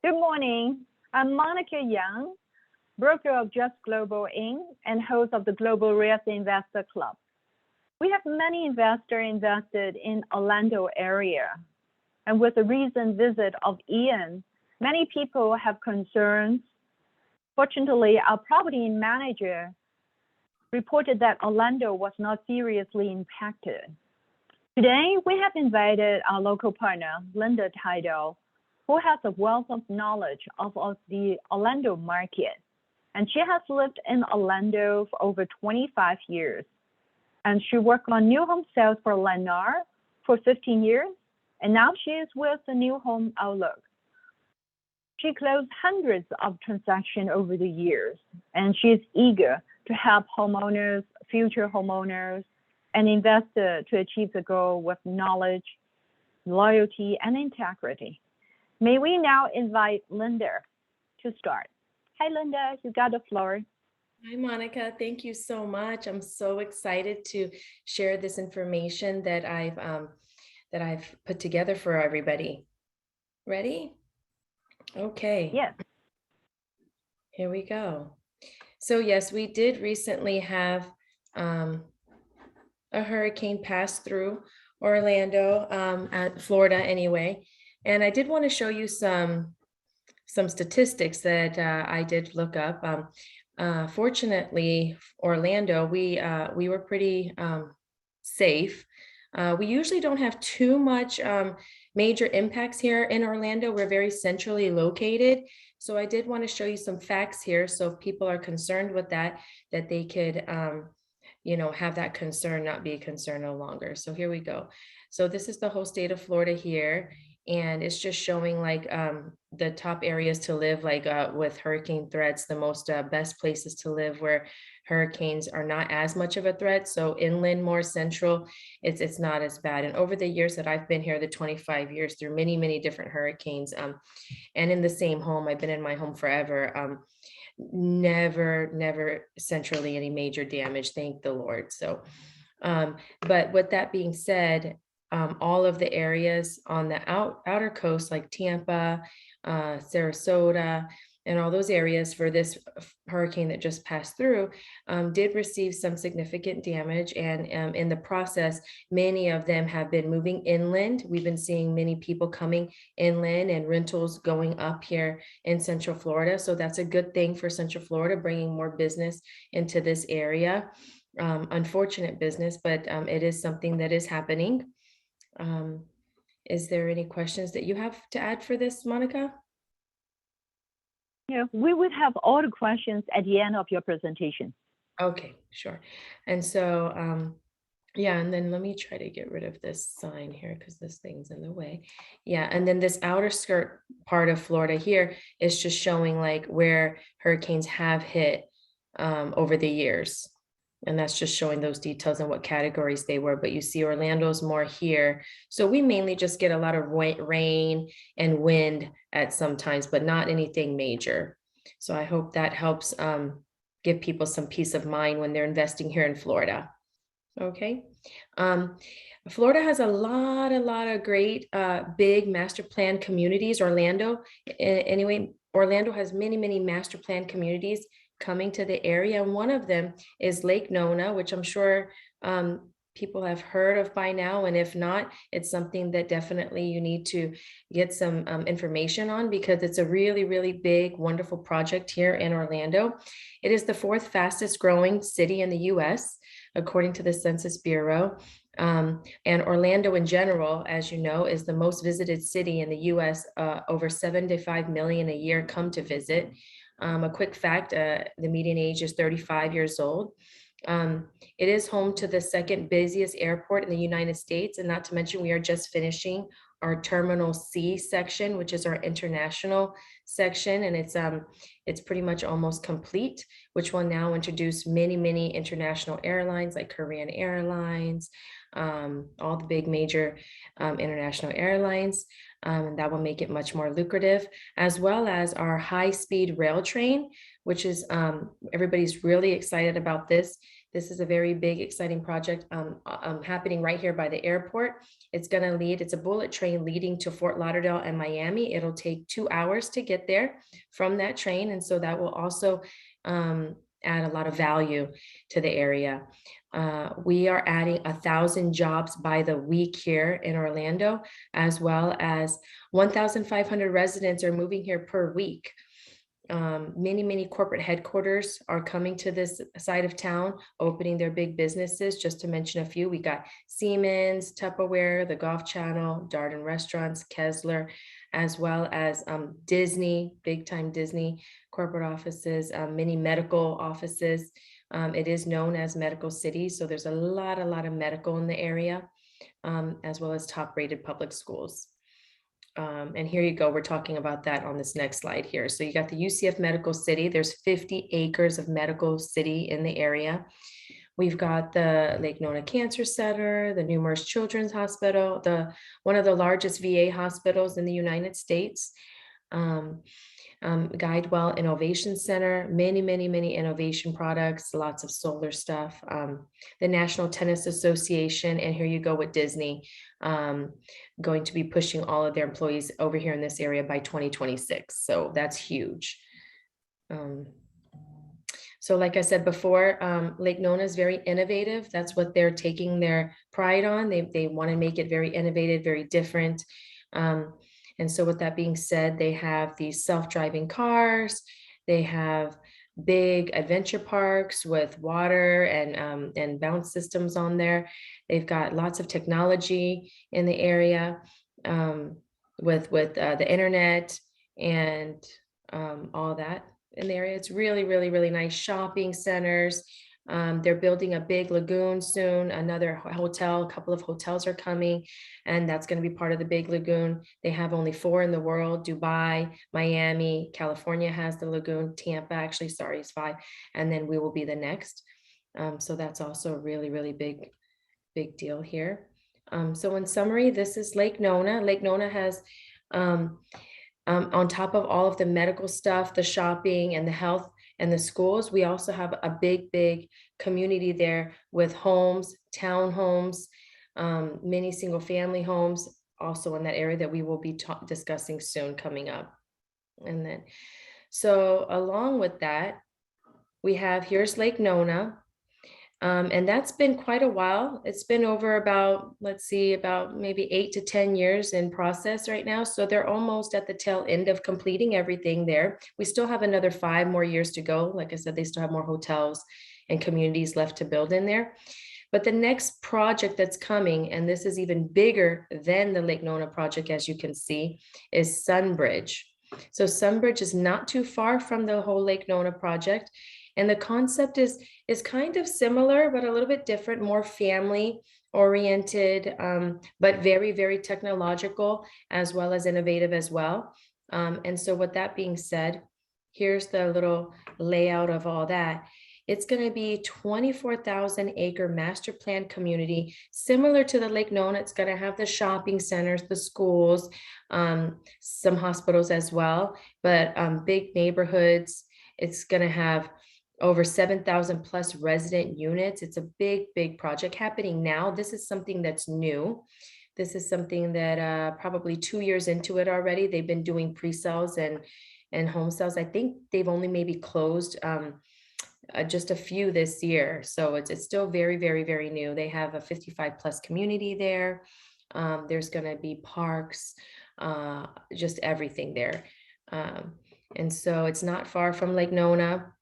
Good morning. I'm Monica Young, broker of Just Global Inc. and host of the Global Real Estate Investor Club. We have many investors invested in Orlando area. And with the recent visit of Ian, many people have concerns. Fortunately, our property manager reported that Orlando was not seriously impacted. Today, we have invited our local partner, Linda Tidal, who has a wealth of knowledge of the Orlando market. And she has lived in Orlando for over 25 years. And she worked on new home sales for Lennar for 15 years. And now she is with the New Home Outlook. She closed hundreds of transactions over the years, and she is eager to help homeowners, future homeowners, and investors to achieve the goal with knowledge, loyalty, and integrity. May we now invite Linda to start. Hi, Linda, you got the floor. Hi, Monica. Thank you so much. I'm so excited to share this information that I've put together for everybody. Ready? Okay. Yes. Here we go. So yes, we did recently have a hurricane pass through Orlando, at Florida anyway. And I did want to show you some statistics that I did look up. Fortunately, Orlando, we were pretty safe. We usually don't have too much major impacts here in Orlando. We're very centrally located. So I did want to show you some facts here. So if people are concerned with that they could, have that concern not be a concern no longer. So here we go. So this is the whole state of Florida here. And it's just showing like the top areas to live, like with hurricane threats, the most best places to live where hurricanes are not as much of a threat. So inland, more central, it's not as bad. And over the years that I've been here, the 25 years, through many, many different hurricanes, and in the same home, I've been in my home forever. Never centrally any major damage, thank the Lord. So, but with that being said, all of the areas on the outer coast, like Tampa, Sarasota, and all those areas for this hurricane that just passed through, did receive some significant damage. And in the process, many of them have been moving inland. We've been seeing many people coming inland and rentals going up here in Central Florida. So that's a good thing for Central Florida, bringing more business into this area. Unfortunate business, but it is something that is happening. Is there any questions that you have to add for this, Monica? Yeah, we would have all the questions at the end of your presentation. Okay, sure. And so, yeah, and then let me try to get rid of this sign here because this thing's in the way. Yeah, and then this outer skirt part of Florida here is just showing like where hurricanes have hit over the years. And that's just showing those details and what categories they were. But you see Orlando's more here. So we mainly just get a lot of rain and wind at some times, but not anything major. So I hope that helps give people some peace of mind when they're investing here in Florida. Okay. Florida has a lot of great big master plan communities. Orlando, anyway, Orlando has many master plan communities coming to the area. And one of them is Lake Nona, which I'm sure people have heard of by now. And if not, it's something that definitely you need to get some information on because it's a really big, wonderful project here in Orlando. It is the 4th fastest growing city in the US, according to the Census Bureau. And Orlando in general, as you know, is the most visited city in the US. Over 75 million a year come to visit. A quick fact, the median age is 35 years old. It is home to the 2nd busiest airport in the United States. And not to mention, we are just finishing our Terminal C section, which is our international section. And it's pretty much almost complete, which will now introduce many international airlines like Korean Airlines, all the big major international airlines. And that will make it much more lucrative, as well as our high-speed rail train, which is everybody's really excited about this This is a very big, exciting project happening right here by the airport. It's going to lead, it's a bullet train leading to Fort Lauderdale and Miami. It'll take 2 hours to get there from that train. And so that will also add a lot of value to the area. We are adding 1,000 jobs by the week here in Orlando, as well as 1,500 residents are moving here per week. Many corporate headquarters are coming to this side of town, opening their big businesses. Just to mention a few, we got Siemens, Tupperware, the Golf Channel, Darden Restaurants, Kessler, as well as Disney, big time Disney corporate offices, many medical offices. It is known as Medical City, so there's a lot of medical in the area, as well as top rated public schools. And here you go, we're talking about that on this next slide here. So you got the UCF Medical City. There's 50 acres of medical city in the area. We've got the Lake Nona Cancer Center, the Nemours Children's Hospital, one of the largest VA hospitals in the United States. Guidewell Innovation Center, many innovation products, lots of solar stuff, the National Tennis Association, and here you go with Disney, going to be pushing all of their employees over here in this area by 2026. So that's huge. So like I said before, Lake Nona is very innovative. That's what they're taking their pride on. They want to make it very innovative, very different. And so with that being said, they have these self-driving cars, they have big adventure parks with water and bounce systems on there. They've got lots of technology in the area, with the internet and all that in the area. It's really nice. Shopping centers. They're building a big lagoon soon, another hotel, a couple of hotels are coming, and that's going to be part of the big lagoon. They have only 4 in the world: Dubai, Miami, California has the lagoon, Tampa actually, sorry, is 5, and then we will be the next. So that's also a really big deal here. So in summary, this is Lake Nona. Lake Nona has, on top of all of the medical stuff, the shopping and the health and the schools, we also have a big community there with homes, townhomes, many single family homes also in that area that we will be discussing soon coming up. And then, so along with that, we have, here's Lake Nona. And that's been quite a while. It's been over about, let's see, about maybe 8 to 10 years in process right now. So they're almost at the tail end of completing everything there. We still have another 5 more years to go. Like I said, they still have more hotels and communities left to build in there. But the next project that's coming, and this is even bigger than the Lake Nona project, as you can see, is Sunbridge. So Sunbridge is not too far from the whole Lake Nona project. And the concept is kind of similar, but a little bit different, more family oriented, but very technological, as well as innovative as well. And so with that being said, here's the little layout of all that. It's going to be 24,000 acre master plan community, similar to the Lake Nona. It's going to have the shopping centers, the schools, some hospitals as well, but big neighborhoods. It's going to have over 7,000 plus resident units. It's a big project happening now. This is something that's new. This is something that probably 2 years into it already. They've been doing pre-sales and home sales. I think they've only maybe closed just a few this year. So it's still very new. They have a 55 plus community there. There's going to be parks, just everything there. And so it's not far from Lake Nona.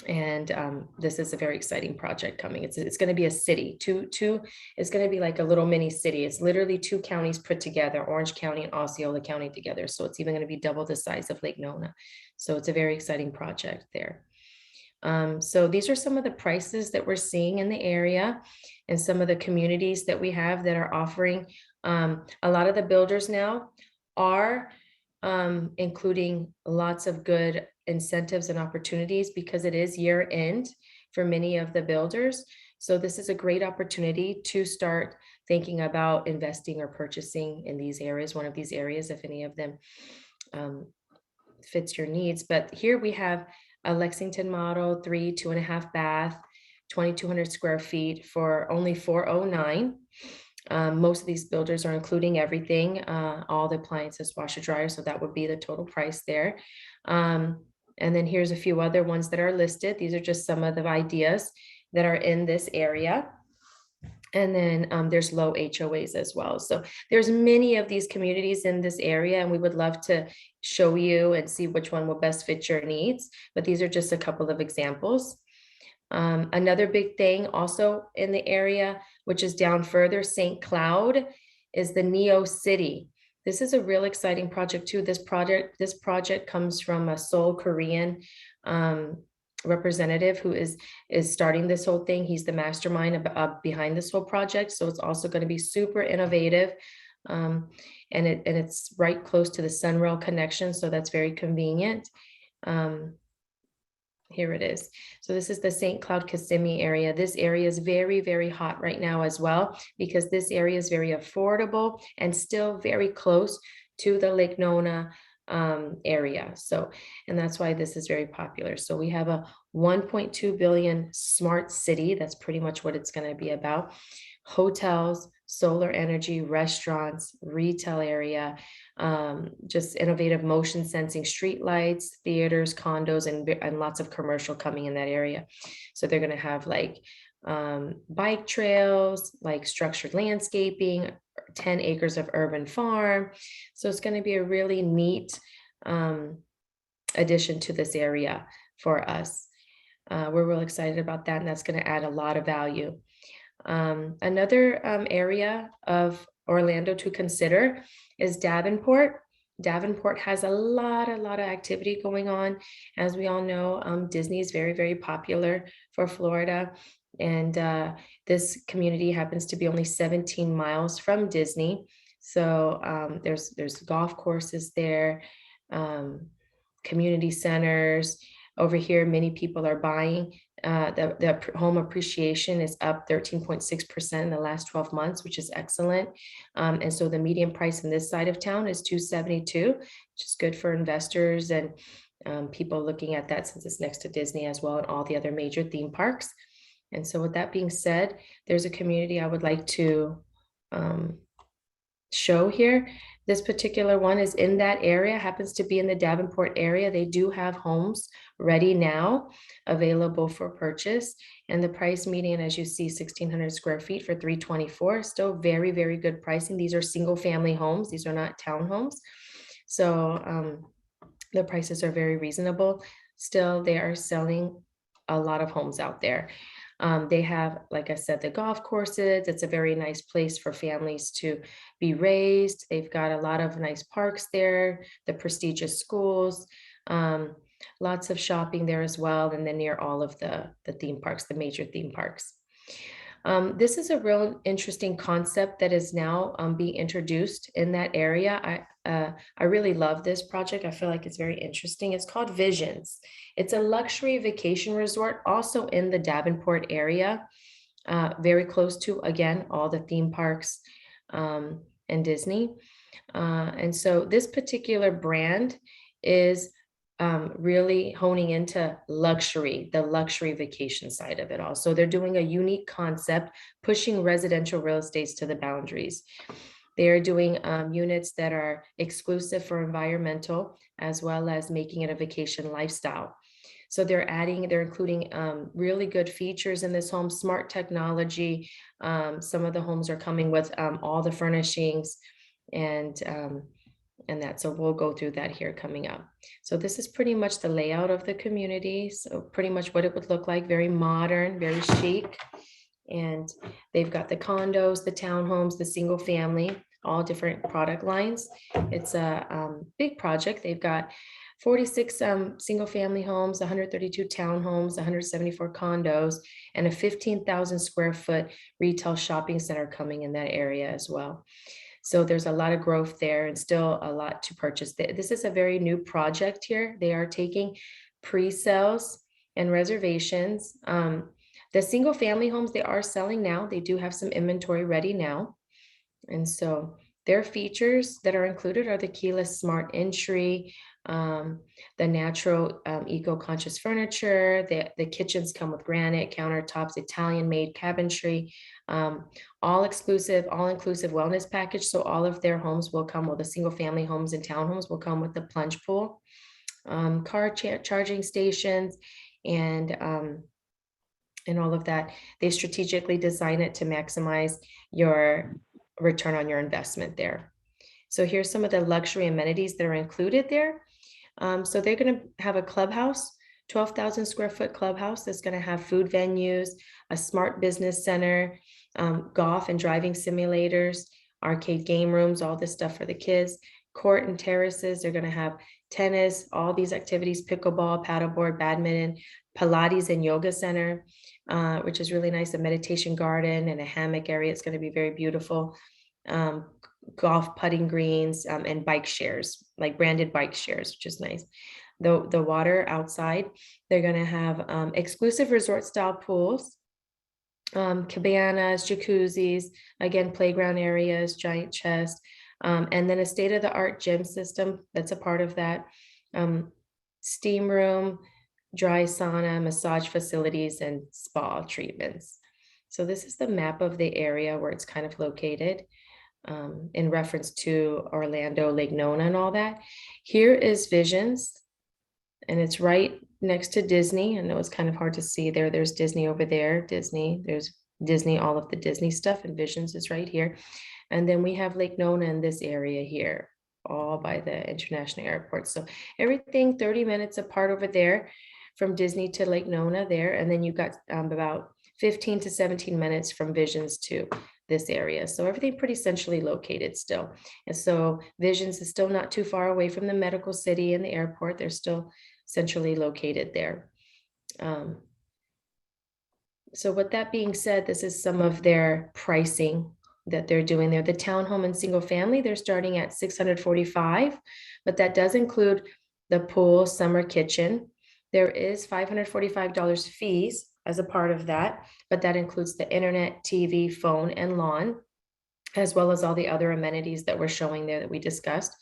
And this is a very exciting project coming. It's going to be a city. It's going to be like a little mini city. It's literally 2 counties put together, Orange County and Osceola County together. So it's even going to be double the size of Lake Nona. So it's a very exciting project there. So these are some of the prices that we're seeing in the area and some of the communities that we have that are offering. A lot of the builders now are including lots of good incentives and opportunities because it is year end for many of the builders. So this is a great opportunity to start thinking about investing or purchasing in these areas, one of these areas, if any of them fits your needs. But here we have a Lexington model, 3, 2.5 bath. 2,200 square feet for only 409. Most of these builders are including everything, all the appliances, washer, dryer. So that would be the total price there. And then here's a few other ones that are listed. These are just some of the ideas that are in this area. And then there's low HOAs as well. So there's many of these communities in this area, and we would love to show you and see which one will best fit your needs. But these are just a couple of examples. Another big thing also in the area, which is down further, St. Cloud, is the Neo City. This is a real exciting project too. This project comes from a Seoul Korean representative who is starting this whole thing. He's the mastermind behind this whole project. So it's also going to be super innovative. And it's right close to the Sunrail connection. So that's very convenient. Here it is. So this is the St. Cloud Kissimmee area. This area is very, very hot right now as well, because this area is very affordable and still very close to the Lake Nona area. So, and that's why this is very popular. So we have a 1.2 billion smart city. That's pretty much what it's going to be about. Hotels, solar energy, restaurants, retail area, just innovative motion sensing street lights, theaters, condos, and lots of commercial coming in that area. So they're going to have like bike trails, like structured landscaping, 10 acres of urban farm. So it's going to be a really neat addition to this area for us. We're real excited about that, and that's going to add a lot of value. Another area of Orlando to consider is Davenport. Davenport has a lot of activity going on. As we all know, Disney is very, very popular for Florida. And this community happens to be only 17 miles from Disney. So there's golf courses there, community centers. Over here, many people are buying. The home appreciation is up 13.6% in the last 12 months, which is excellent. And so the median price in this side of town is $272, which is good for investors and people looking at that, since it's next to Disney as well and all the other major theme parks. And so with that being said, there's a community I would like to show here. This particular one is in that area, happens to be in the Davenport area. They do have homes ready now, available for purchase. And the price median, as you see, 1,600 square feet for $324. Still very, very good pricing. These are single family homes. These are not townhomes. So the prices are very reasonable. Still, they are selling a lot of homes out there. They have, like I said, the golf courses. It's a very nice place for families to be raised. They've got a lot of nice parks there, the prestigious schools, lots of shopping there as well. And then near all of the theme parks, the major theme parks. This is a real interesting concept that is now being introduced in that area. I really love this project. I feel like it's very interesting. It's called Visions. It's a luxury vacation resort also in the Davenport area, very close to, again, all the theme parks and Disney. And so this particular brand is really honing into luxury, the luxury vacation side of it all. So they're doing a unique concept, pushing residential real estate to the boundaries. They are doing units that are exclusive for environmental, as well as making it a vacation lifestyle. So they're including really good features in this home, smart technology. Some of the homes are coming with all the furnishings and that. So we'll go through that here coming up. So this is pretty much the layout of the community. So pretty much what it would look like, very modern, very chic. And they've got the condos, the townhomes, the single family, all different product lines. It's a big project. They've got 46 single family homes, 132 townhomes, 174 condos, and a 15,000 square foot retail shopping center coming in that area as well. So there's a lot of growth there and still a lot to purchase. This is a very new project here. They are taking pre-sales and reservations. The single family homes they are selling now. They do have some inventory ready now. And so Their features that are included are the keyless smart entry, the natural eco-conscious furniture. The kitchens come with granite countertops, Italian-made cabinetry, all-inclusive wellness package. So all of their homes will come, well, the single-family homes and townhomes will come with the plunge pool, car charging stations, and all of that. They strategically design it to maximize your return on your investment there. So here's some of the luxury amenities that are included there. So they're going to have a clubhouse, 12,000 square foot clubhouse that's going to have food venues, a smart business center, golf and driving simulators, arcade game rooms, all this stuff for the kids, court and terraces. They're going to have tennis, all these activities, pickleball, paddleboard, badminton, Pilates and yoga center, which is really nice, a meditation garden and a hammock area. It's going to be very beautiful. Golf putting greens, and bike shares, like branded bike shares, which is nice. The water outside, they're going to have exclusive resort style pools, cabanas, jacuzzis, again, playground areas, giant chest, and then a state-of-the-art gym system that's a part of that, steam room, dry sauna, massage facilities, and spa treatments. So this is the map of the area where it's kind of located, in reference to Orlando, Lake Nona, and all that. Here is Visions, and it's right next to Disney. I know it's kind of hard to see there. There's Disney over there, Disney, there's Disney, all of the Disney stuff, and Visions is right here. And then we have Lake Nona in this area here, all by the international airport. So everything 30 minutes apart over there from Disney to Lake Nona there. And then you've got about 15 to 17 minutes from Visions to this area. So everything pretty centrally located still. And so Visions is still not too far away from the medical city and the airport. They're still centrally located there. So with that being said, this is some of their pricing that they're doing there. The townhome and single family, they're starting at $645, but that does include the pool, summer kitchen. There is $545 fees as a part of that, but that includes the internet, TV, phone, and lawn, as well as all the other amenities that we're showing there that we discussed.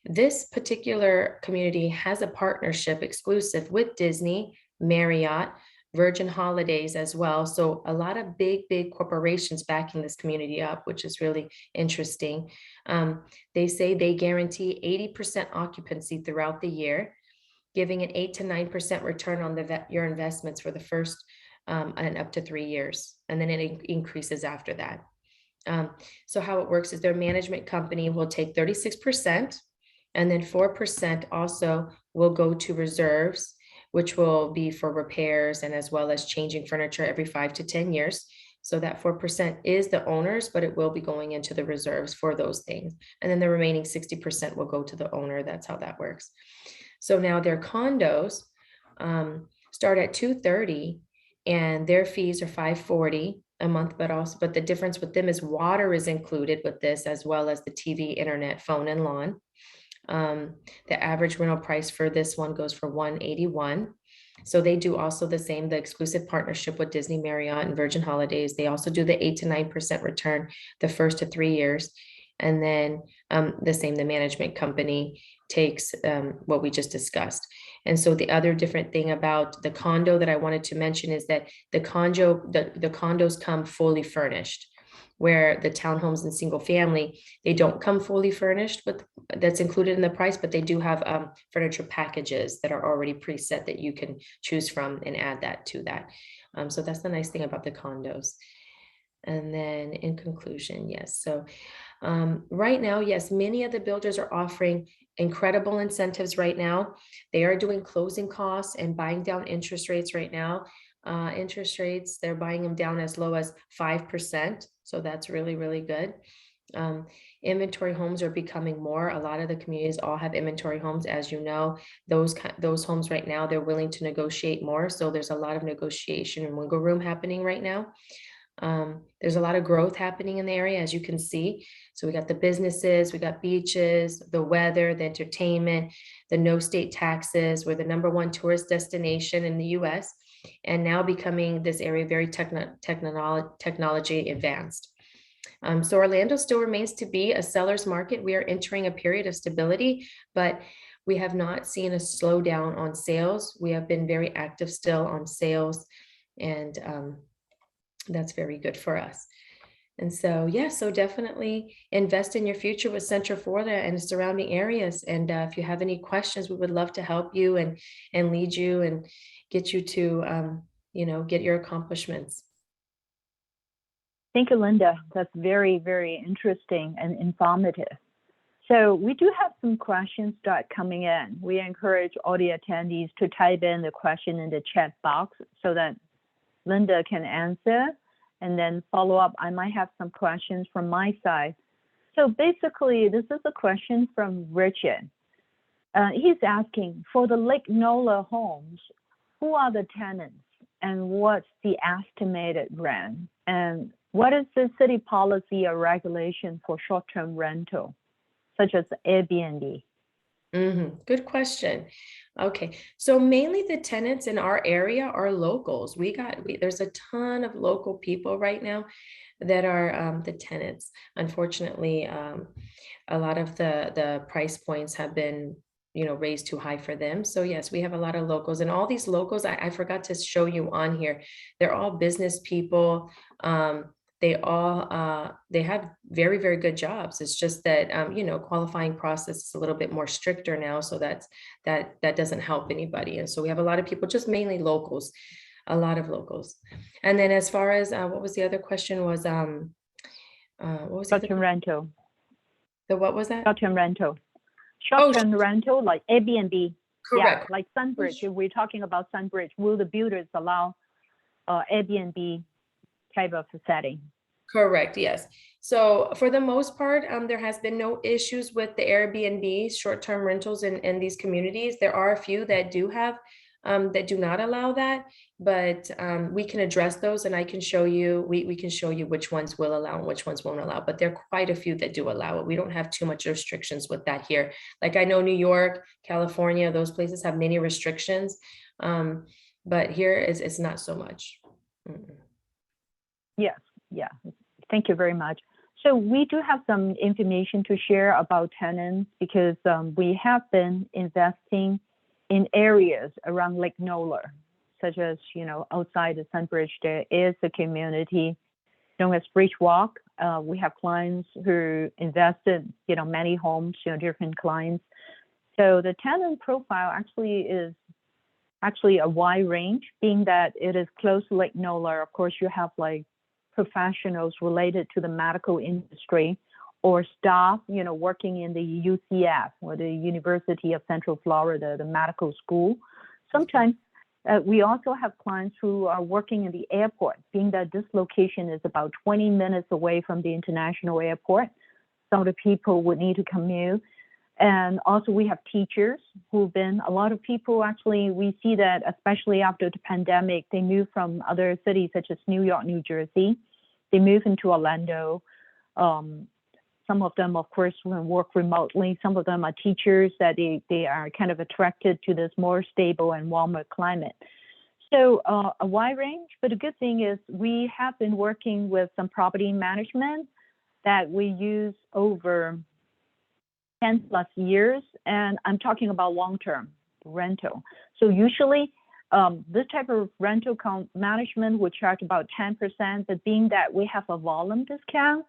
This particular community has a partnership exclusive with Disney, Marriott, Virgin Holidays as well. So a lot of big corporations backing this community up, which is really interesting. They say they guarantee 80% occupancy throughout the year, giving an 8 to 9% return on your investments for the first and up to 3 years. And then it increases after that. So how it works is their management company will take 36%, and then 4% also will go to reserves, which will be for repairs and as well as changing furniture every 5 to 10 years. So that 4% is the owners, but it will be going into the reserves for those things. And then the remaining 60% will go to the owner. That's how that works. So now their condos start at $230, and their fees are $540 a month, but the difference with them is water is included with this, as well as the TV, internet, phone, and lawn. The average rental price for this one goes for $181. So they do also the same, the exclusive partnership with Disney, Marriott, and Virgin Holidays. They also do the 8 to 9% return the first to 3 years. And then the same, the management company takes what we just discussed. And so the other different thing about the condo that I wanted to mention is that the condos come fully furnished, where the townhomes and single family, they don't come fully furnished, but that's included in the price, but they do have furniture packages that are already preset that you can choose from and add that to that. So that's the nice thing about the condos. And then in conclusion, yes. So right now, yes, many of the builders are offering incredible incentives right now. They are doing closing costs and buying down interest rates right now. Interest rates, they're buying them down as low as 5%. So that's really, really good. Inventory homes are becoming more. A lot of the communities all have inventory homes. As you know, those homes right now, they're willing to negotiate more. So there's a lot of negotiation and wiggle room happening right now. There's a lot of growth happening in the area, as you can see. So we got the businesses, we got beaches, the weather, the entertainment, the no state taxes. We're the #1 tourist destination in the US, and now becoming this area very technology advanced. So Orlando still remains to be a seller's market. We are entering a period of stability, but we have not seen a slowdown on sales. We have been very active still on sales, and that's very good for us. And so, yeah, so definitely invest in your future with Central Florida and the surrounding areas. And if you have any questions, we would love to help you and lead you and get you to, get your accomplishments. Thank you, Linda. That's very, very interesting and informative. So we do have some questions start coming in. We encourage all the attendees to type in the question in the chat box so that Linda can answer, and then follow up. I might have some questions from my side. So basically, this is a question from Richard. He's asking, for the Lake Nola homes, who are the tenants and what's the estimated rent? And what is the city policy or regulation for short-term rental, such as Airbnb? Good question. Okay, so mainly the tenants in our area are locals. There's a ton of local people right now that are the tenants. Unfortunately, a lot of the price points have been raised too high for them. So yes, we have a lot of locals, and all these locals, I forgot to show you on here. They're all business people. They have very, very good jobs. It's just that qualifying process is a little bit more stricter now, so that doesn't help anybody. And so we have a lot of people, just mainly locals, a lot of locals. And then as far as what was the other question was what was the Short-term rental. what was that? Short-term rental. Short-term rental, like Airbnb. Correct. Yeah, like Sunbridge. If we're talking about Sunbridge, will the builders allow Airbnb type of setting? Correct, yes. So for the most part, there has been no issues with the Airbnb short-term rentals in these communities. There are a few that do have that do not allow that, but we can address those, and I can show you, we can show you which ones will allow and which ones won't allow, but there are quite a few that do allow it. We don't have too much restrictions with that here. Like I know New York, California, those places have many restrictions, but here it's not so much. Yes, yeah, thank you very much. So we do have some information to share about tenants because we have been investing in areas around Lake Nola, such as, outside the Sunbridge, there is a community known as Bridge Walk. We have clients who invested, many homes, different clients. So the tenant profile is actually a wide range, being that it is close to Lake Nola. Of course, you have like professionals related to the medical industry or staff, working in the UCF or the University of Central Florida, the medical school. Sometimes we also have clients who are working in the airport, being that this location is about 20 minutes away from the international airport. Some of the people would need to commute. And also we have teachers a lot of people actually, we see that especially after the pandemic, they move from other cities such as New York, New Jersey. They move into Orlando. Some of them, of course, work remotely. Some of them are teachers that they are kind of attracted to this more stable and warmer climate. So a wide range, but the good thing is we have been working with some property management that we use over 10 plus years, and I'm talking about long-term rental. So usually this type of rental management would charge about 10%, but being that we have a volume discount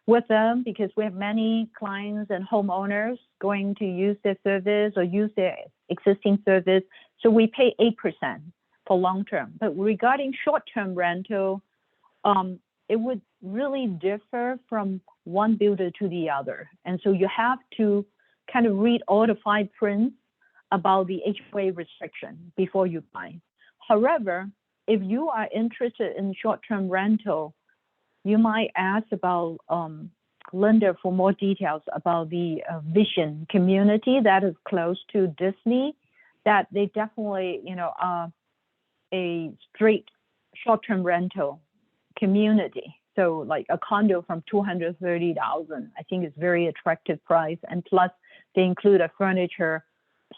with them because we have many clients and homeowners going to use their service or use their existing service, so we pay 8% for long-term. But regarding short-term rental, it would really differ from one builder to the other. And so you have to kind of read all the fine prints about the HOA restriction before you buy. However, if you are interested in short-term rental, you might ask about Linda for more details about the Vision community that is close to Disney, that they definitely, are a straight short-term rental community. So like a condo from $230,000, I think is very attractive price. And plus they include a furniture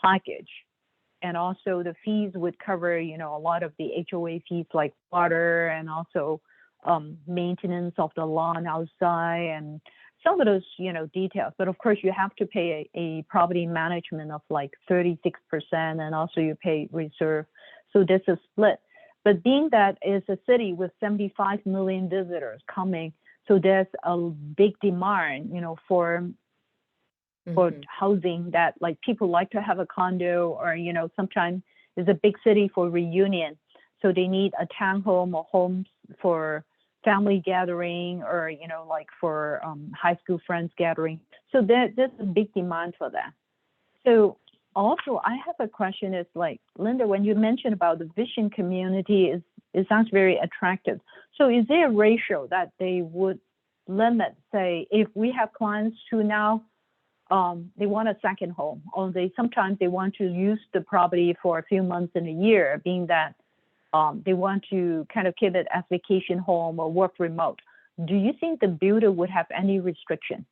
package. And also the fees would cover, a lot of the HOA fees like water and also maintenance of the lawn outside and some of those, details. But of course, you have to pay a property management of like 36%, and also you pay reserve. So there's a split. But being that it's a city with 75 million visitors coming, so there's a big demand, for housing, that like people like to have a condo, or sometimes it's a big city for reunion, so they need a townhome or homes for family gathering, or like for high school friends gathering. So there's a big demand for that. So also I have a question, is like, Linda, when you mentioned about the Vision community, it sounds very attractive. So is there a ratio that they would limit, say, if we have clients who now they want a second home, or sometimes they want to use the property for a few months in a year, being that they want to kind of keep it as vacation home or work remote. Do you think the builder would have any restriction?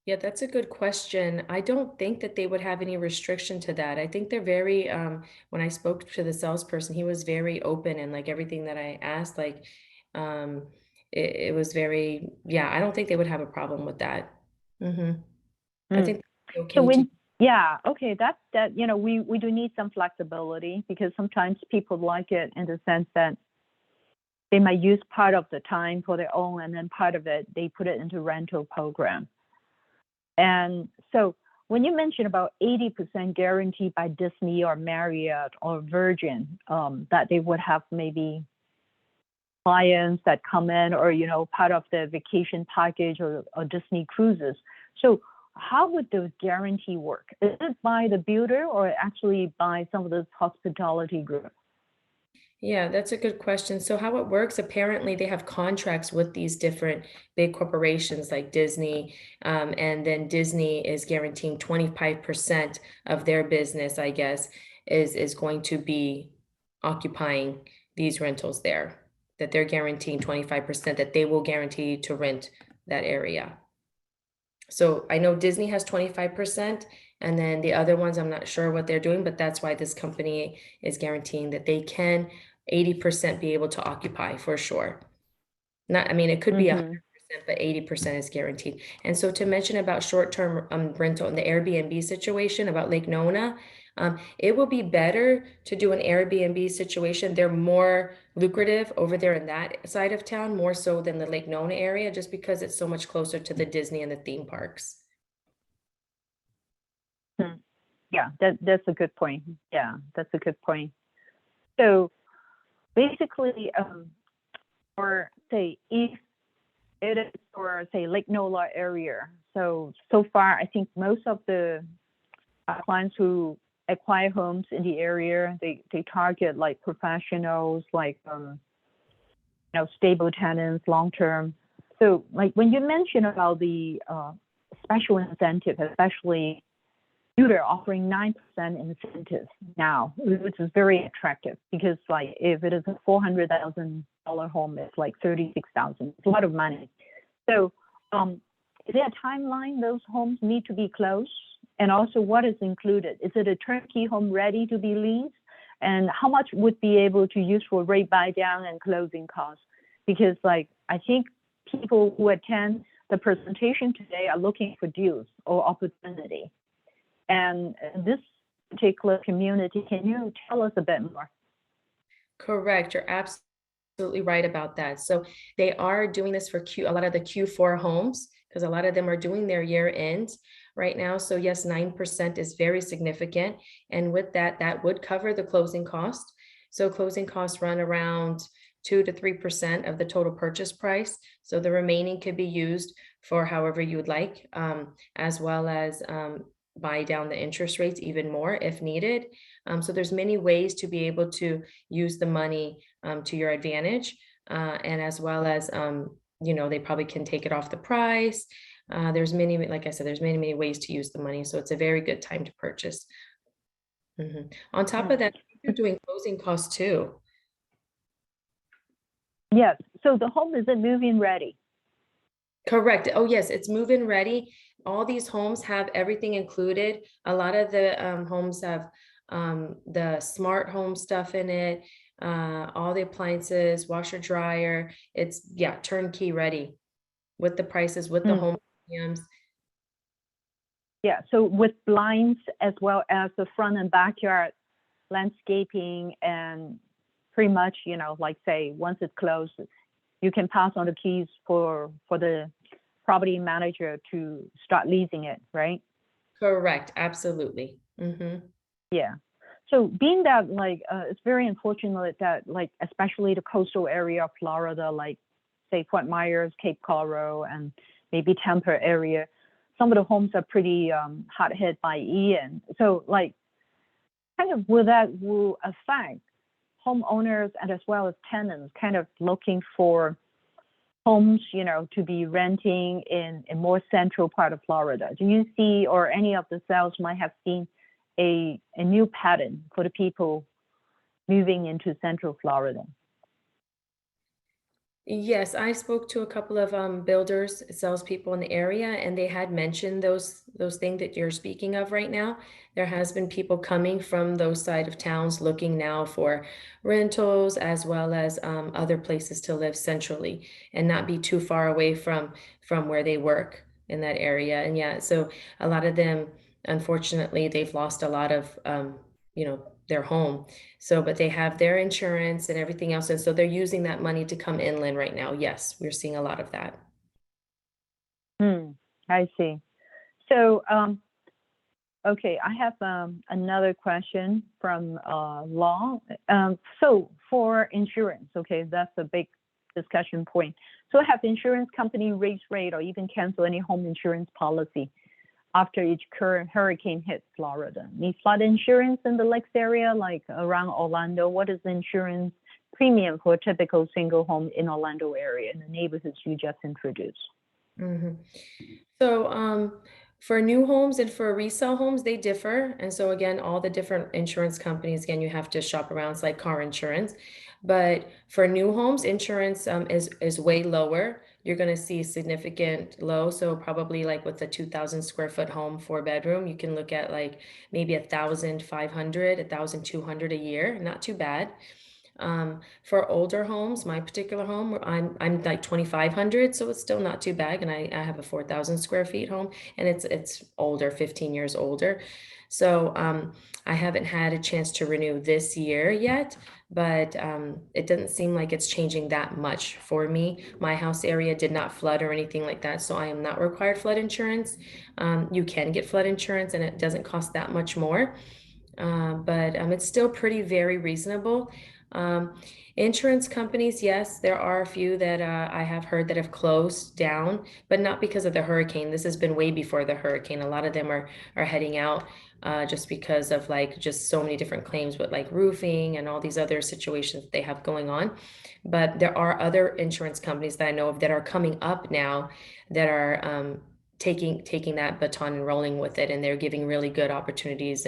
Yeah, that's a good question. I don't think that they would have any restriction to that. I think they're very, when I spoke to the salesperson, he was very open, and like everything that I asked, like, um, it was very, yeah, I don't think they would have a problem with that. I think they're So okay to, yeah, okay, that we do need some flexibility, because sometimes people like it in the sense that they might use part of the time for their own, and then part of it they put it into rental program. And so when you mention about 80% guarantee by Disney or Marriott or Virgin, that they would have maybe clients that come in, or part of the vacation package, or Disney cruises. So how would those guarantee work? Is it by the builder, or actually by some of those hospitality groups? yeah, that's a good question. So how it works, apparently they have contracts with these different big corporations like Disney, and then Disney is guaranteeing 25% of their business, I guess, is going to be occupying these rentals there. That they're guaranteeing 25%, that they will guarantee to rent that area. So I know Disney has 25%, and then the other ones, I'm not sure what they're doing, but that's why this company is guaranteeing that they can 80% be able to occupy for sure. Not, I mean, it could be 100%, but 80% is guaranteed. And so to mention about short-term rental in the Airbnb situation about Lake Nona, it will be better to do an Airbnb situation. They're more lucrative over there in that side of town, more so than the Lake Nona area, just because it's so much closer to the Disney and the theme parks. Yeah, that's a good point. Yeah, that's a good point. So basically, or say if it is for, say, Lake Nona area, so far I think most of the clients who acquire homes in the area, they target like professionals, like stable tenants, long term. So like when you mention about the special incentive, especially they're offering 9% incentive now, which is very attractive, because like if it is a $400,000 home, it's like 36,000. It's a lot of money. So is there a timeline those homes need to be closed? And also, what is included? Is it a turnkey home ready to be leased? And how much would be able to use for rate buy down and closing costs? Because like I think people who attend the presentation today are looking for deals or opportunity. And this particular community, can you tell us a bit more? Correct. You're absolutely right about that. So they are doing this for a lot of the Q4 homes, because a lot of them are doing their year end right now. So yes, 9% is very significant. And with that, that would cover the closing cost. So closing costs run around 2 to 3% of the total purchase price. So the remaining could be used for however you would like, as well as buy down the interest rates even more if needed. So there's many ways to be able to use the money to your advantage, and as well as they probably can take it off the price. There's many, like I said, there's many ways to use the money. So it's a very good time to purchase. On top of that, you're doing closing costs too. Yes. So the home is move-in ready. Correct. Oh yes, it's move-in ready. All these homes have everything included. A lot of the homes have the smart home stuff in it. all the appliances, washer, dryer. It's, yeah, turnkey ready with the prices, with the Hmm. home premiums. Yeah, so with blinds as well as the front and backyard landscaping and pretty much, like say, once it's closed, you can pass on the keys for the property manager to start leasing it, right? Correct, absolutely. Hmm. Yeah. So being that like it's very unfortunate that like especially the coastal area of Florida, like say Fort Myers, Cape Coral, and maybe Tampa area, some of the homes are pretty hard hit by Ian. So like kind of will affect homeowners and as well as tenants kind of looking for homes, to be renting in a more central part of Florida. Do you see, or any of the sales might have seen a new pattern for the people moving into central Florida? Yes, I spoke to a couple of builders, salespeople in the area, and they had mentioned those things that you're speaking of right now. There has been people coming from those side of towns looking now for rentals as well as other places to live centrally and not be too far away from where they work in that area. And yeah, so a lot of them, unfortunately, they've lost a lot of their home. So, but they have their insurance and everything else, and so they're using that money to come inland right now. Yes, we're seeing a lot of that. Hmm, I see. So, okay, I have another question from Law. So for insurance, okay, that's a big discussion point. So have insurance company raise rate or even cancel any home insurance policy after each current hurricane hits Florida? Need flood insurance in the lakes area, like around Orlando? What is the insurance premium for a typical single home in Orlando area in the neighborhoods you just introduced? Mhm. So, for new homes and for resale homes, they differ. And so again, all the different insurance companies, again, you have to shop around. It's like car insurance. But for new homes, insurance is way lower. You're going to see significant low. So probably like with a 2,000 square foot home, 4 bedroom, you can look at like maybe 1,500, 1,200 a year. Not too bad. For older homes, my particular home, I'm like 2,500, so it's still not too bad. And I have a 4,000 square feet home, and it's older, 15 years older. So I haven't had a chance to renew this year yet, but it doesn't seem like it's changing that much for me. My house area did not flood or anything like that, so I am not required flood insurance. You can get flood insurance, and it doesn't cost that much more. But it's still pretty very reasonable. Um, Insurance companies, yes, there are a few that I have heard that have closed down, but not because of the hurricane. This has been way before the hurricane. A lot of them are heading out just because of like just so many different claims with like roofing and all these other situations that they have going on. But there are other insurance companies that I know of that are coming up now that are taking that baton and rolling with it, and they're giving really good opportunities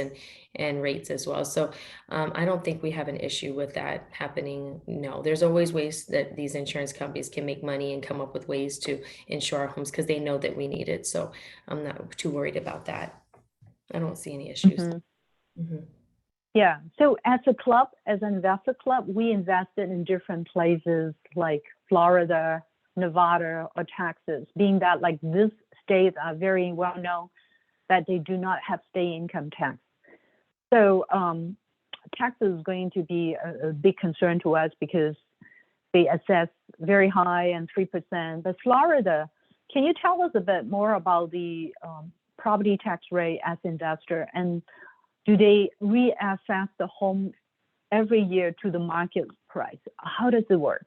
and rates as well. So I don't think we have an issue with that happening. No, there's always ways that these insurance companies can make money and come up with ways to insure our homes because they know that we need it. So I'm not too worried about that. I don't see any issues. Mhm. Mhm. Yeah. So as a club, as an investor club, we invested in different places like Florida, Nevada, or Texas, being that like these states are very well known that they do not have state income tax. So Texas is going to be a big concern to us because they assess very high and 3%. But Florida, can you tell us a bit more about the property tax rate as investor, and do they reassess the home every year to the market price? How does it work?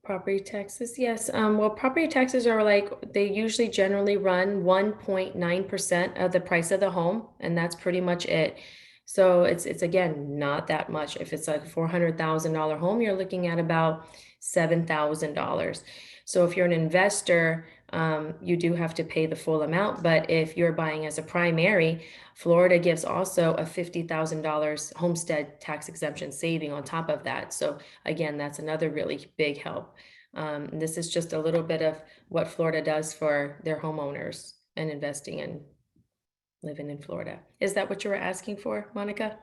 Property taxes, yes. Well, property taxes are like they usually generally run 1.9% of the price of the home, and that's pretty much it. So it's again not that much. If it's like a $400,000 home, you're looking at about $7,000. So if you're an investor, you do have to pay the full amount. But if you're buying as a primary, Florida gives also a $50,000 homestead tax exemption saving on top of that. So again, that's another really big help. This is just a little bit of what Florida does for their homeowners and investing and living in Florida. Is that what you were asking for, Monica?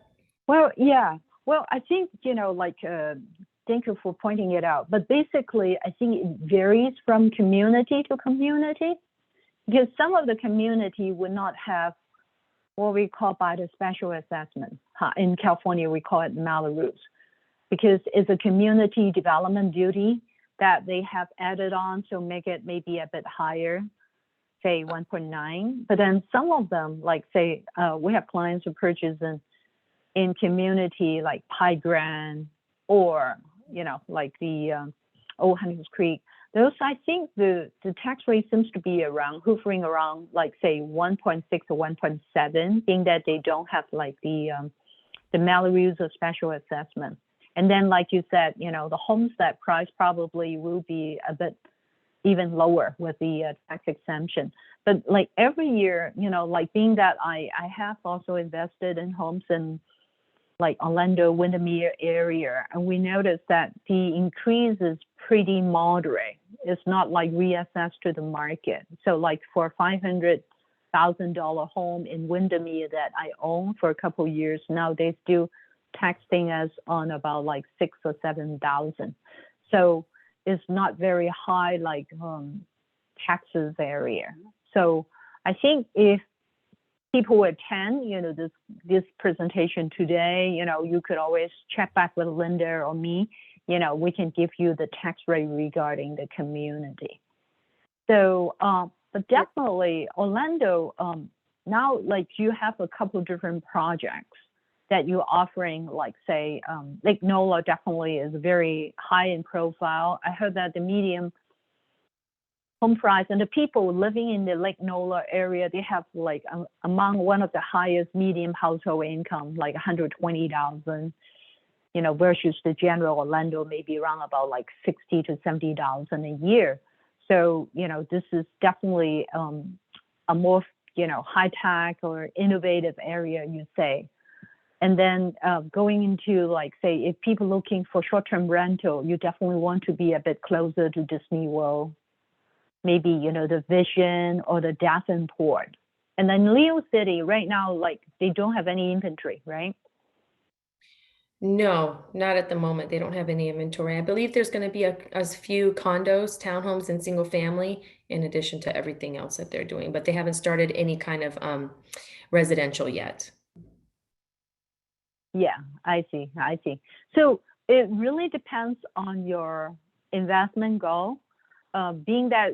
Well, yeah. Well, I think, thank you for pointing it out. But basically, I think it varies from community to community because some of the community would not have what we call by the special assessment. In California, we call it Mello-Roos because it's a community development duty that they have added on, so make it maybe a bit higher, say 1.9. But then some of them, like say, we have clients who purchase in community like Pie Grant or, like the Old Hunters Creek. Those, I think the tax rate seems to be hovering around like say 1.6 or 1.7, being that they don't have like the Mello-Roos or special assessment. And then, like you said, the homestead price probably will be a bit even lower with the tax exemption. But like every year, like being that I have also invested in homes in like Orlando, Windermere area, and we noticed that the increase is pretty moderate. It's not like reassessed to the market. So like for a $500,000 home in Windermere that I own for a couple of years now, they still taxing us on about like 6,000 or 7,000. So it's not very high like taxes area. So I think if people attend, this presentation today, you could always check back with Linda or me. We can give you the tax rate regarding the community. So, but definitely Orlando, now like you have a couple different projects that you're offering, like say, Lake Nola definitely is very high in profile. I heard that the medium home price and the people living in the Lake Nola area, they have like among one of the highest medium household income, like 120,000, versus the general Orlando maybe around about like 60 to 70,000 a year. So, this is definitely a more, high tech or innovative area, you say. And then going into like, say, if people looking for short-term rental, you definitely want to be a bit closer to Disney World. Maybe, the Vision or the Davenport. And then Leo City right now, like they don't have any inventory, right? No, not at the moment. They don't have any inventory. I believe there's going to be a few condos, townhomes, and single family in addition to everything else that they're doing, but they haven't started any kind of residential yet. Yeah, I see. So it really depends on your investment goal. Being that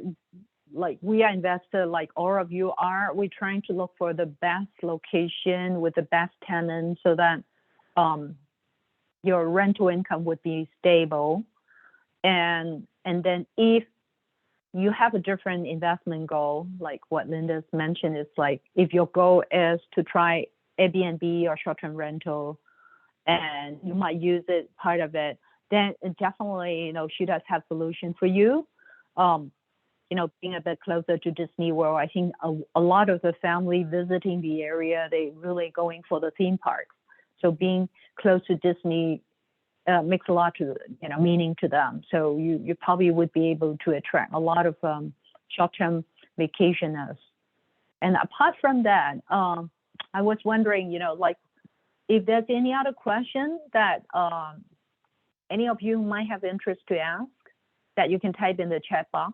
like we are investor, like all of you are, we're trying to look for the best location with the best tenant so that your rental income would be stable. And then if you have a different investment goal, like what Linda's mentioned, is like if your goal is to try Airbnb or short-term rental, and you might use it part of it, then definitely, she does have solution for you. Being a bit closer to Disney World, I think a lot of the family visiting the area, they really going for the theme parks. So being close to Disney makes a lot to meaning to them. So you probably would be able to attract a lot of short-term vacationers. And apart from that, I was wondering, like if there's any other question that any of you might have interest to ask, that you can type in the chat box.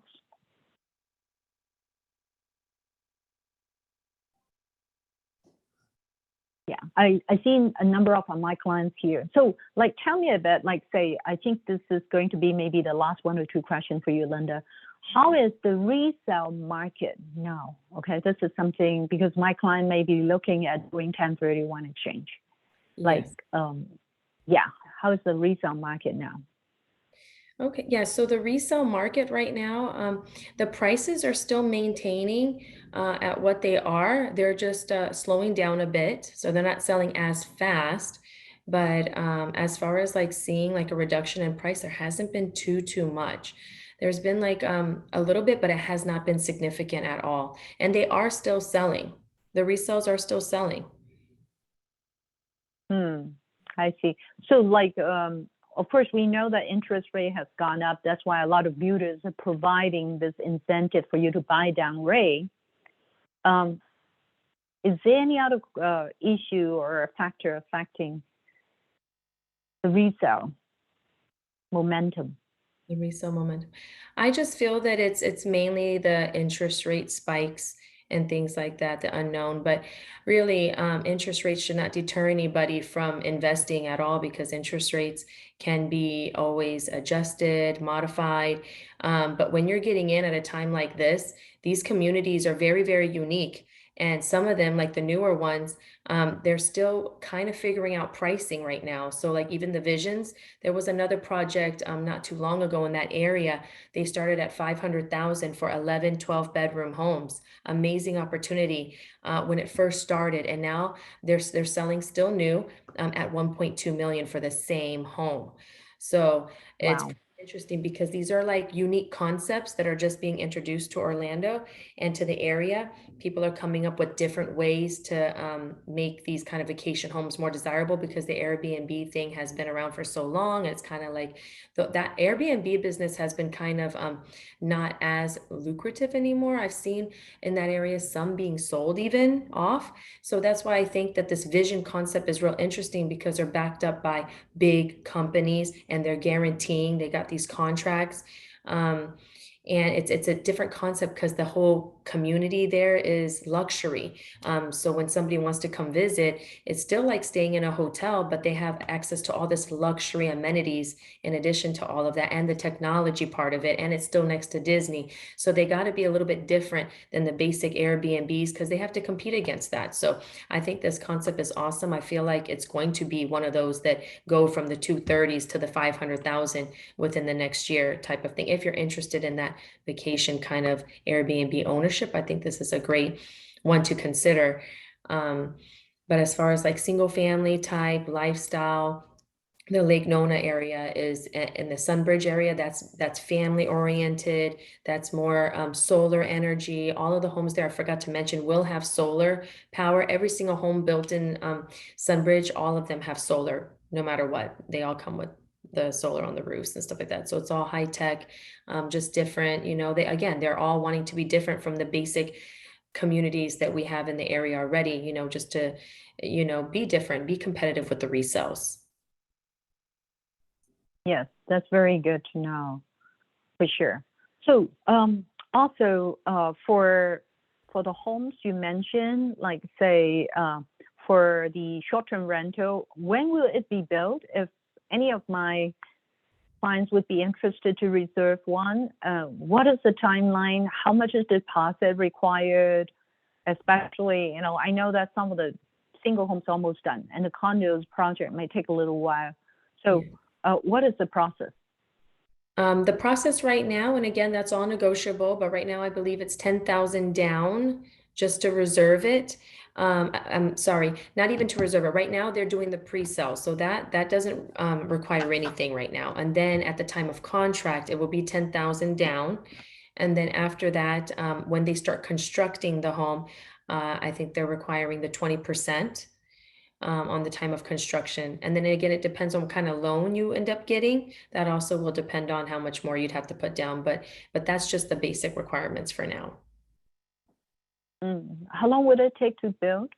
Yeah, I seen a number of my clients here. So like, tell me a bit, like say, I think this is going to be maybe the last one or two questions for you, Linda. How is the resale market now? Okay, this is something because my client may be looking at doing 1031 exchange. Like, yes. How is the resale market now? Okay, yeah, so the resale market right now, the prices are still maintaining at what they are. They're just slowing down a bit, so they're not selling as fast. But as far as like seeing like a reduction in price, there hasn't been too much. There's been like a little bit, but it has not been significant at all. And they are still selling. The resales are still selling. I see. So like, of course, we know that interest rate has gone up. That's why a lot of builders are providing this incentive for you to buy down rate. Is there any other issue or factor affecting the resale momentum? The resale momentum. I just feel that it's mainly the interest rate spikes and things like that, the unknown. But really, interest rates should not deter anybody from investing at all because interest rates can be always adjusted, modified. But when you're getting in at a time like this, these communities are very, very unique. And some of them, like the newer ones, they're still kind of figuring out pricing right now. So, like even the Visions, there was another project not too long ago in that area. They started at 500,000 for 11, 12 bedroom homes. Amazing opportunity when it first started. And now they're selling still new at 1.2 million for the same home. So it's Wow. interesting because these are like unique concepts that are just being introduced to Orlando and to the area. People are coming up with different ways to make these kind of vacation homes more desirable because the Airbnb thing has been around for so long. It's kind of like that Airbnb business has been kind of not as lucrative anymore. I've seen in that area some being sold even off. So that's why I think that this vision concept is real interesting because they're backed up by big companies and they're guaranteeing they got these contracts. And it's a different concept because the whole community there is luxury. So when somebody wants to come visit, it's still like staying in a hotel, but they have access to all this luxury amenities in addition to all of that and the technology part of it. And it's still next to Disney. So they got to be a little bit different than the basic Airbnbs because they have to compete against that. So I think this concept is awesome. I feel like it's going to be one of those that go from the 230s to the 500,000 within the next year type of thing. If you're interested in that vacation kind of Airbnb ownership, I think this is a great one to consider. But as far as like single family type lifestyle, the Lake Nona area is in the Sunbridge area. That's family oriented. That's more solar energy. All of the homes there, I forgot to mention, will have solar power. Every single home built in Sunbridge, all of them have solar, no matter what. They all come with the solar on the roofs and stuff like that. So it's all high tech, just different. They're all wanting to be different from the basic communities that we have in the area already. Just to, be different, be competitive with the resales. Yes, that's very good to know for sure. So also for the homes you mentioned, like say for the short-term rental, when will it be built? If any of my clients would be interested to reserve one, what is the timeline? How much is deposit required? Especially, I know that some of the single homes are almost done, and the condos project may take a little while. So, what is the process? The process right now, and again, that's all negotiable, but right now I believe it's 10,000 down just to reserve it. I'm sorry, not even to reserve it. Right now, they're doing the pre-sale, so that doesn't require anything right now. And then at the time of contract, it will be 10,000 down. And then after that, when they start constructing the home, I think they're requiring the 20% on the time of construction. And then again, it depends on what kind of loan you end up getting. That also will depend on how much more you'd have to put down. But that's just the basic requirements for now. How long would it take to build?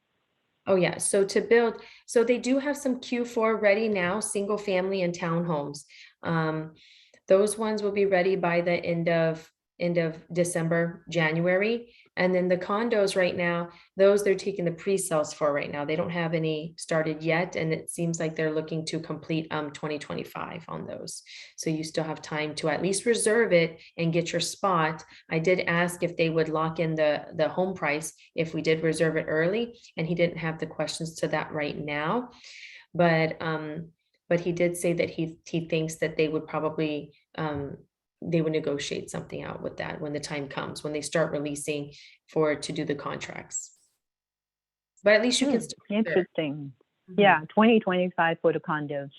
Oh yeah, so to build, so they do have some Q4 ready now, single family and townhomes. Those ones will be ready by the end of December, January. And then the condos right now, those they're taking the pre-sales for right now. They don't have any started yet. And it seems like they're looking to complete 2025 on those. So you still have time to at least reserve it and get your spot. I did ask if they would lock in the home price if we did reserve it early, and he didn't have the questions to that right now. But he did say that he thinks that they would probably they would negotiate something out with that when the time comes, when they start releasing to do the contracts. But at least you can still interesting. Yeah, 2025 for the condos,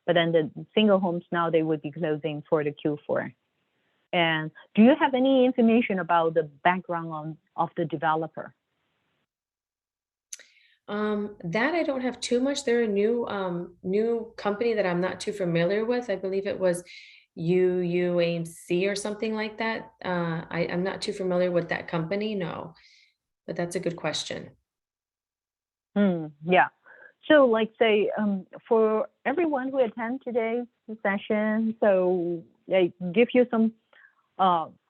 But then the single homes now they would be closing for the Q4. And do you have any information about the background of the developer? That I don't have too much. They're a new company that I'm not too familiar with. I believe it was UUAMC or something like that. I'm not too familiar with that company, no, but that's a good question. Yeah. So like say, for everyone who attend today's session, so they give you some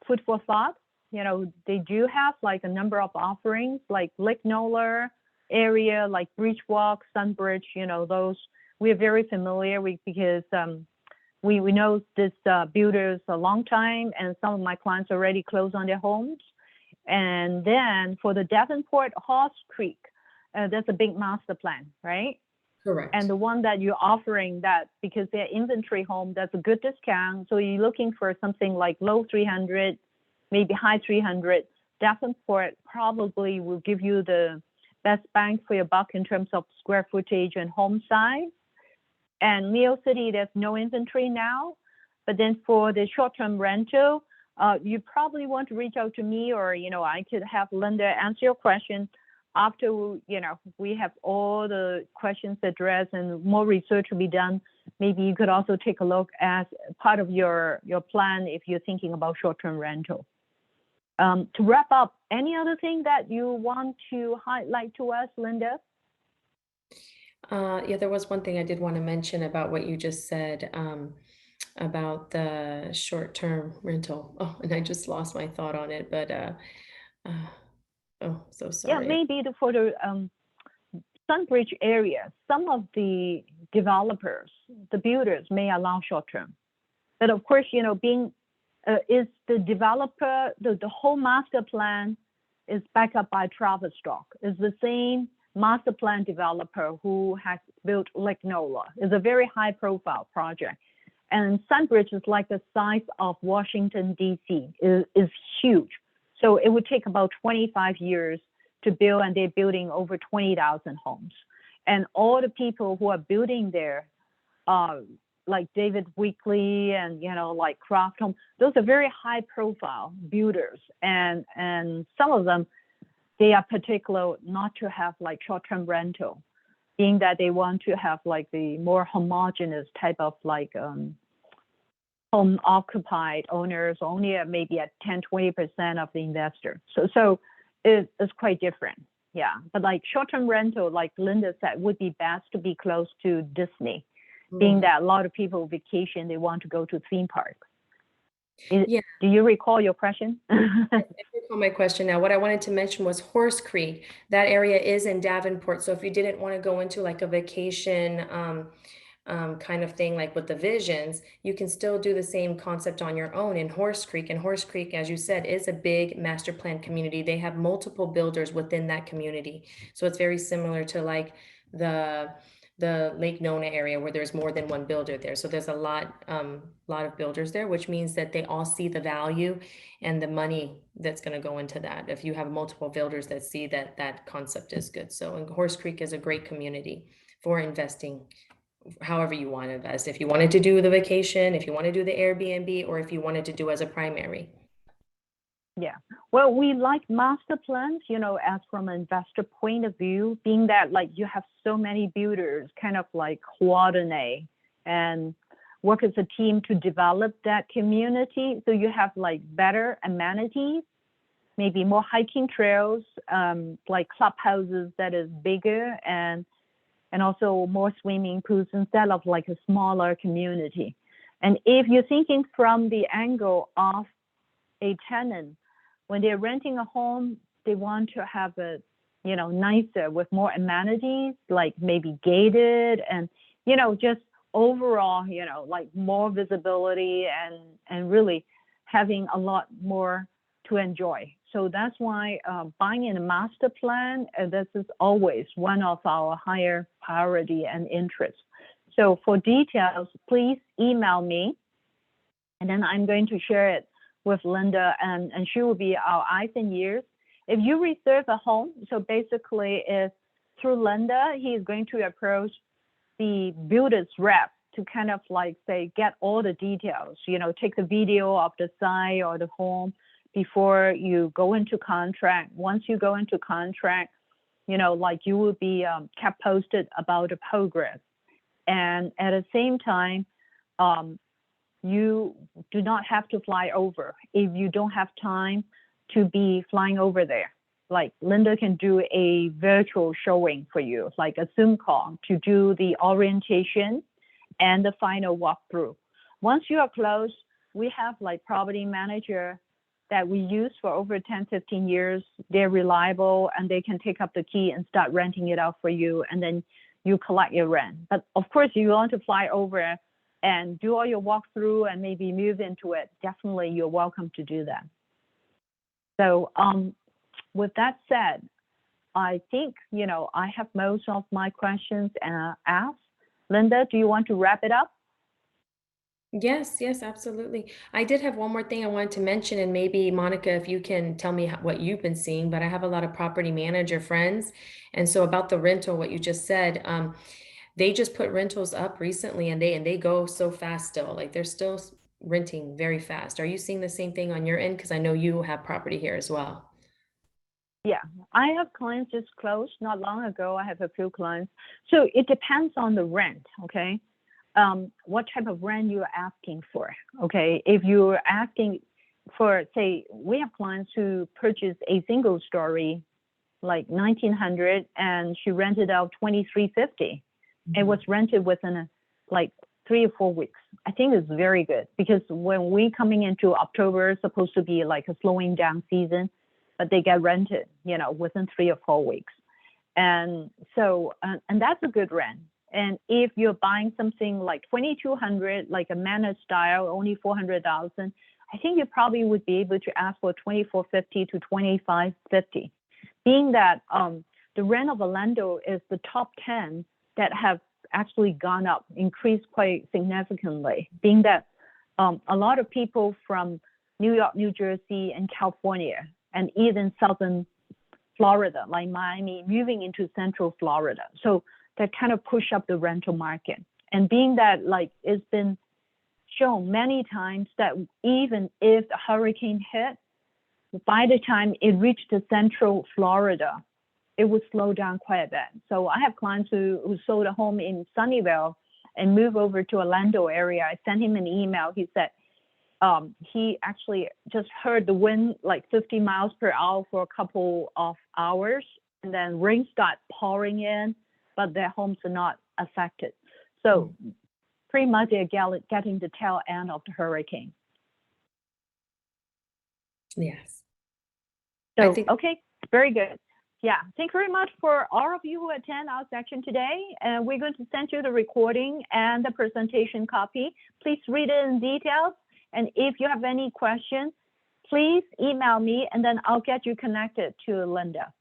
food for thought. You know, they do have like a number of offerings like Lake Nola area, like Bridge Walk, Sunbridge, you know, those we're very familiar with because we know this builders a long time, and some of my clients already closed on their homes. And then for the Davenport Horse Creek, that's a big master plan, right? Correct. And the one that you're offering that because they're inventory home, that's a good discount. So you're looking for something like low 300, maybe high 300. Davenport probably will give you the best bang for your buck in terms of square footage and home size. And Leo City, there's no inventory now. But then for the short-term rental, you probably want to reach out to me, or, you know, I could have Linda answer your question after, you know, we have all the questions addressed and more research will be done. Maybe you could also take a look as part of your plan if you're thinking about short-term rental. To wrap up, any other thing that you want to highlight to us, Linda? Yeah, there was one thing I did want to mention about what you just said, about the short-term rental. Oh, and I just lost my thought on it, but uh, oh, so Yeah, sorry. maybe for the Sunbridge area, some of the developers, the builders may allow short-term. But of course, you know, being is the developer, the whole master plan is backed up by Travis Stock. Is the same master plan developer who has built Lake Nola. It's a very high profile project. And Sunbridge is like the size of Washington, D.C., is huge. So it would take about 25 years to build, and they're building over 20,000 homes. And all the people who are building there, like David Weekley and, you know, like Kraft Home, those are very high profile builders. And some of them, they are particular not to have like short-term rental, being that they want to have like the more homogeneous type of like home occupied owners, only maybe at 10-20% of the investor. So it's quite different. Yeah, but like short-term rental, like Linda said, would be best to be close to Disney, being that a lot of people vacation, they want to go to theme parks. Yeah. Do you recall your question? I recall my question now. What I wanted to mention was Horse Creek. That area is in Davenport. So if you didn't want to go into like a vacation kind of thing, like with the visions, you can still do the same concept on your own in Horse Creek. And Horse Creek, as you said, is a big master plan community. They have multiple builders within that community. So it's very similar to like the Lake Nona area where there's more than one builder there. So there's a lot of builders there, which means that they all see the value and the money that's going to go into that. If you have multiple builders that see that that concept is good. So Horse Creek is a great community for investing however you want to invest. If you wanted to do the vacation, if you want to do the Airbnb, or if you wanted to do as a primary. Yeah. Well, we like master plans, you know, as from an investor point of view, being that like you have so many builders kind of like coordinate and work as a team to develop that community. So you have like better amenities, maybe more hiking trails, like clubhouses that is bigger, and also more swimming pools instead of like a smaller community. And if you're thinking from the angle of a tenant, when they're renting a home, they want to have it, you know, nicer with more amenities, like maybe gated and, you know, just overall, you know, like more visibility and really having a lot more to enjoy. So that's why buying in a master plan, this is always one of our higher priority and interest. So for details, please email me, and then I'm going to share it with Linda, and she will be our eyes and ears. If you reserve a home, so basically is through Linda, he is going to approach the builder's rep to kind of like say, get all the details, you know, take the video of the site or the home before you go into contract. Once you go into contract, you know, like you will be kept posted about the progress. And at the same time, you do not have to fly over if you don't have time to be flying over there. like Linda can do a virtual showing for you, like a Zoom call to do the orientation and the final walkthrough. Once you are closed, we have like property manager that we use for over 10, 15 years. They're reliable and they can take up the key and start renting it out for you. And then you collect your rent. But of course, if you want to fly over and do all your walkthrough and maybe move into it, definitely you're welcome to do that. So with that said, I think, I have most of my questions asked. Linda, do you want to wrap it up? Yes, yes, absolutely. I did have one more thing I wanted to mention, and maybe Monica, if you can tell me what you've been seeing, but I have a lot of property manager friends. And so about the rental, what you just said, they just put rentals up recently and they go so fast still. Like they're still renting very fast. Are you seeing the same thing on your end? Because I know you have property here as well. Yeah, I have clients just closed not long ago. I have a few clients. So it depends on the rent, okay? What type of rent you're asking for, okay? If you're asking for, say, we have clients who purchased a single story, like 1900, and she rented out 2350. It was rented within like 3 or 4 weeks. I think it's very good because when we coming into October, it's supposed to be like a slowing down season, but they get rented, within 3 or 4 weeks. And so, and that's a good rent. And if you're buying something like 2200, like a manor style, only 400,000, I think you probably would be able to ask for 2450 to 2550. Being that the rent of Orlando is the top 10 that have actually gone up, increased quite significantly. Being that a lot of people from New York, New Jersey, and California, and even southern Florida, like Miami, moving into central Florida. So that kind of push up the rental market. And being that like it's been shown many times that even if the hurricane hit, by the time it reached the central Florida, it would slow down quite a bit. So I have clients who sold a home in Sunnyvale and moved over to Orlando area. I sent him an email. He said he actually just heard the wind like 50 miles per hour for a couple of hours, and then rain started pouring in, but their homes are not affected. So pretty much they're getting the tail end of the hurricane. Yes. So, okay, very good. Yeah, thank you very much for all of you who attend our section today. And we're going to send you the recording and the presentation copy. Please read it in details. And if you have any questions, please email me and then I'll get you connected to Linda.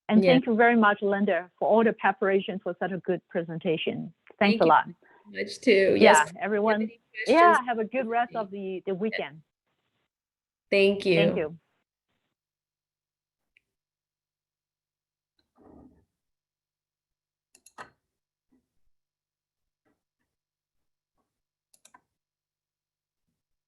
And thank you very much, Linda, for all the preparation for such a good presentation. Thanks a lot. Much too. Yeah, Yes. everyone. Yeah, have a good rest of the weekend. Thank you. Thank you.